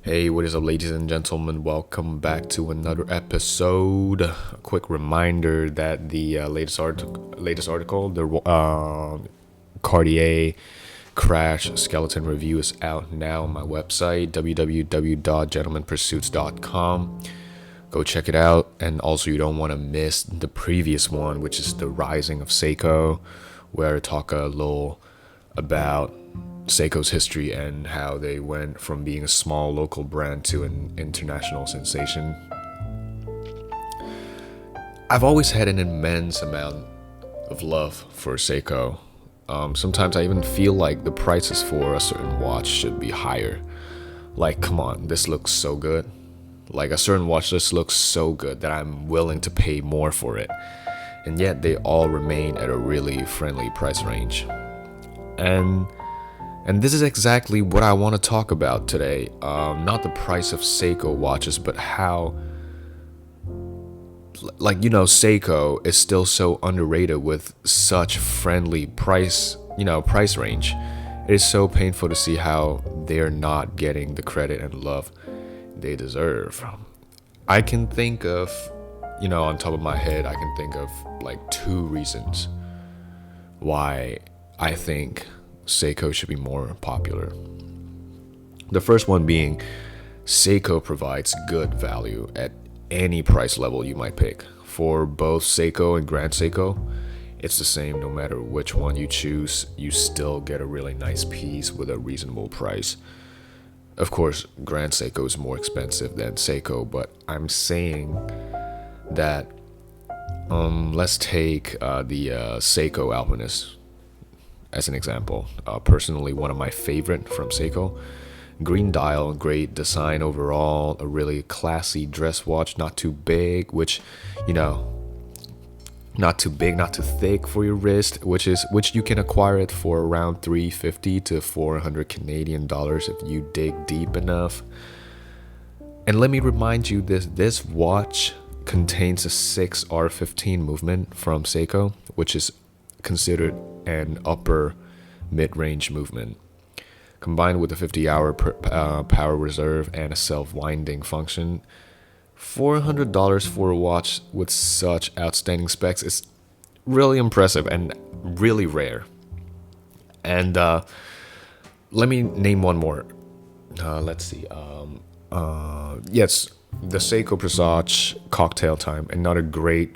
Hey, what is up, ladies and gentlemen? Welcome back to another episode. A quick reminder that the latest article, the Cartier Crash Skeleton Review, is out now on my website, www.gentlemanpursuits.com. Go check it out, and also you don't want to miss the previous one, which is the Rising of Seiko, where I talk a little about Seiko's history and how they went from being a small local brand to an international sensation. I've always had an immense amount of love for Seiko. Sometimes I even feel like the prices for a certain watch should be higher. Like, come on, this looks so good. Like, a certain watch just looks so good that I'm willing to pay more for it. And yet they all remain at a really friendly price range. And this is exactly what I want to talk about today. Not the price of Seiko watches, but how, Seiko is still so underrated with such friendly price range. It is so painful to see how they're not getting the credit and love they deserve. I can think of, on top of my head, I can think of like two reasons why I think Seiko should be more popular. The first one being Seiko provides good value at any price level you might pick. For both Seiko and Grand Seiko, it's the same no matter which one you choose, you still get a really nice piece with a reasonable price. Of course, Grand Seiko is more expensive than Seiko, but I'm saying that let's take the Seiko Alpinist as an example. Personally, one of my favorite from Seiko. Green dial, great design overall, a really classy dress watch, not too big, not too big, not too thick for your wrist, which you can acquire it for around $350 to $400 Canadian dollars if you dig deep enough. And let me remind you this watch contains a 6R15 movement from Seiko, which is considered an upper mid-range movement. Combined with a 50-hour power reserve and a self-winding function, $400 for a watch with such outstanding specs is really impressive and really rare. And let me name one more. Let's see. Yes, the Seiko Presage Cocktail Time, another great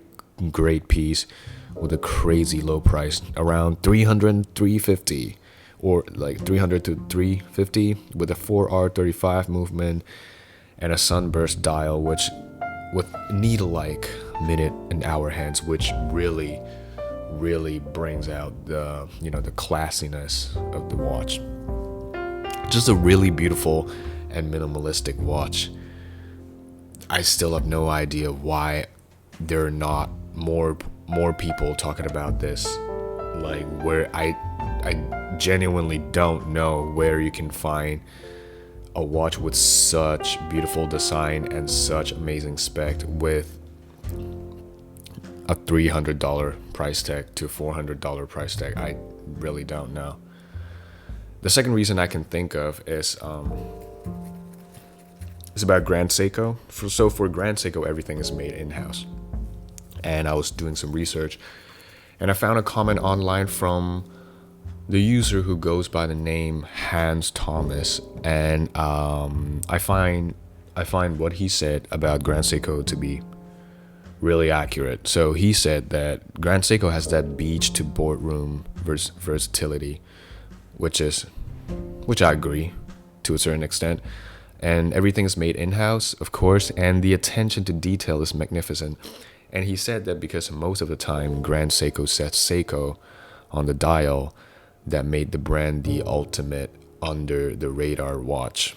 piece with a crazy low price, around $300-$350, or like $300 to $350, with a 4R35 movement and a sunburst dial, which with needle-like minute and hour hands, which really brings out the classiness of the watch. Just a really beautiful and minimalistic watch. I still have no idea why there are not more people talking about this. Like, where I genuinely don't know where you can find a watch with such beautiful design and such amazing spec with a $300 price tag to $400 price tag. I really don't know. The second reason I can think of is about Grand Seiko. For Grand Seiko, everything is made in-house. And I was doing some research, and I found a comment online from the user who goes by the name Hans Thomas, and I find what he said about Grand Seiko to be really accurate. So he said that Grand Seiko has that beach to boardroom versatility, which I agree to a certain extent. And everything is made in-house, of course, and the attention to detail is magnificent. And he said that because most of the time Grand Seiko sets Seiko on the dial, that made the brand the ultimate under the radar watch.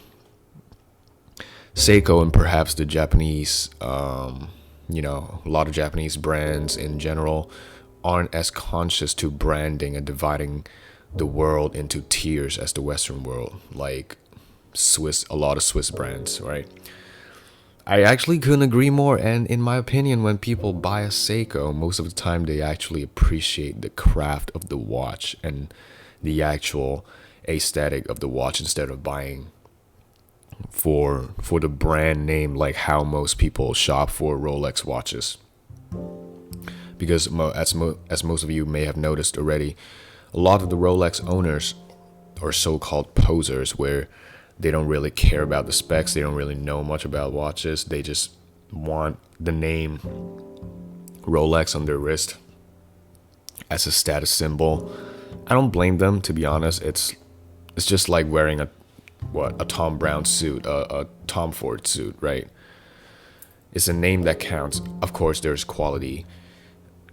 Seiko and perhaps the Japanese, a lot of Japanese brands in general aren't as conscious to branding and dividing the world into tiers as the Western world, like a lot of Swiss brands, right? I actually couldn't agree more, and in my opinion, when people buy a Seiko, most of the time they actually appreciate the craft of the watch and the actual aesthetic of the watch instead of buying for the brand name, like how most people shop for Rolex watches. Because as most of you may have noticed already, a lot of the Rolex owners are so-called posers, where they don't really care about the specs, they don't really know much about watches, they just want the name Rolex on their wrist as a status symbol. I don't blame them, to be honest. It's just like wearing a Tom Brown suit, a Tom Ford suit, right? It's a name that counts. Of course, there's quality,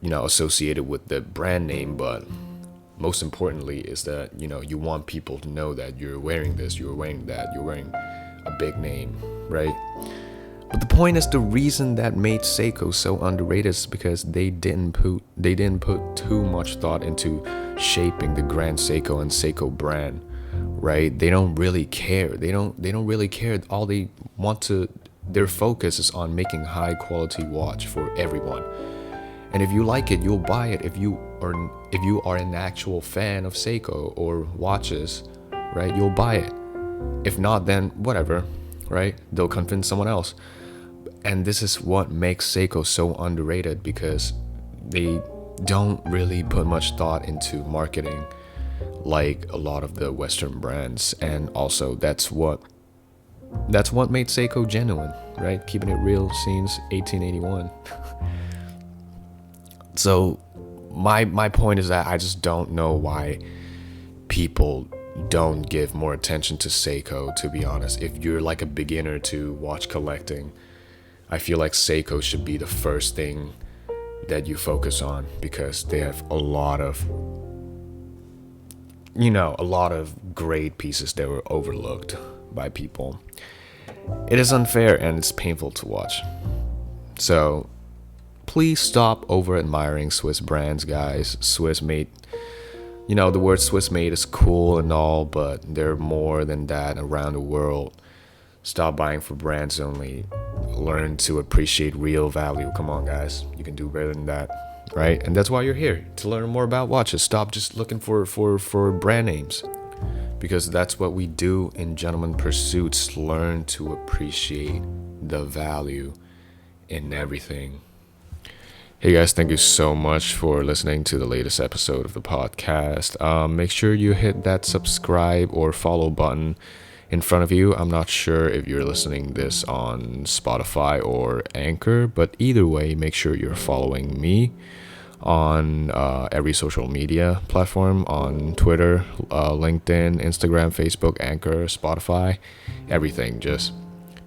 associated with the brand name, but most importantly is that, you want people to know that you're wearing this, you're wearing that, you're wearing a big name, right? But the point is, the reason that made Seiko so underrated is because they didn't put too much thought into shaping the Grand Seiko and Seiko brand, right? They don't really care. They don't really care. All they want to, their focus is on making high quality watch for everyone. And if you like it, you'll buy it. If you are an actual fan of Seiko or watches, right, you'll buy it. If not, then whatever, right? They'll convince someone else. And this is what makes Seiko so underrated, because they don't really put much thought into marketing like a lot of the Western brands. And also that's what made Seiko genuine, right? Keeping it real since 1881. So my point is that I just don't know why people don't give more attention to Seiko, to be honest. If you're like a beginner to watch collecting, I feel like Seiko should be the first thing that you focus on, because they have a lot of great pieces that were overlooked by people. It is unfair and it's painful to watch. So please stop over admiring Swiss brands, guys. Swiss made, the word Swiss made is cool and all, but they're more than that around the world. Stop buying for brands only. Learn to appreciate real value. Come on, guys. You can do better than that, right? And that's why you're here, to learn more about watches. Stop just looking for brand names, because that's what we do in Gentleman Pursuits. Learn to appreciate the value in everything. Hey guys, thank you so much for listening to the latest episode of the podcast. Make sure you hit that subscribe or follow button in front of you. I'm not sure if you're listening this on Spotify or Anchor, but either way, make sure you're following me on every social media platform, on Twitter, LinkedIn, Instagram, Facebook, Anchor, Spotify, everything. Just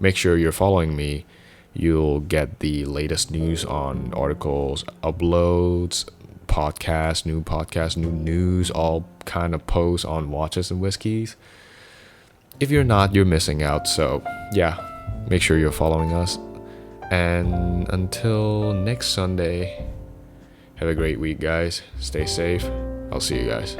make sure you're following me. You'll get the latest news on articles, uploads, podcasts, new news, all kind of posts on watches and whiskeys. If you're not, you're missing out. So yeah, make sure you're following us. And until next Sunday, have a great week, guys. Stay safe. I'll see you guys.